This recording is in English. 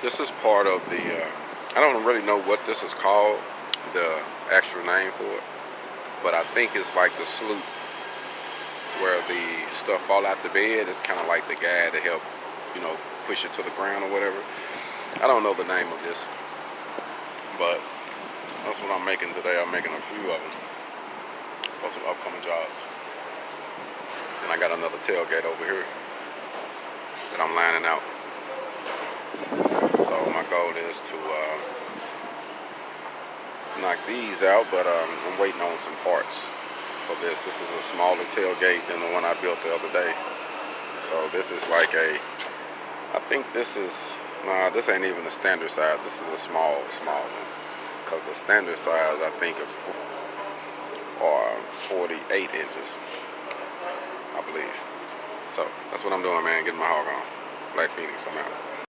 This is part of the, I don't really know what this is called, the actual name for it, but I think it's like the sloop where the stuff fall out the bed. It's kind of like the guy to help, push it to the ground or whatever. I don't know the name of this, but that's what I'm making today. I'm making a few of them for some upcoming jobs. And I got another tailgate over here that I'm lining out. So my goal is to knock these out, but I'm waiting on some parts for this. This is a smaller tailgate than the one I built the other day. So this is like I think this is, nah, this ain't even the standard size. This is a small one. Because the standard size, I think, are 48 inches, I believe. So that's what I'm doing, man. Getting my hog on. Black Phoenix, I'm out.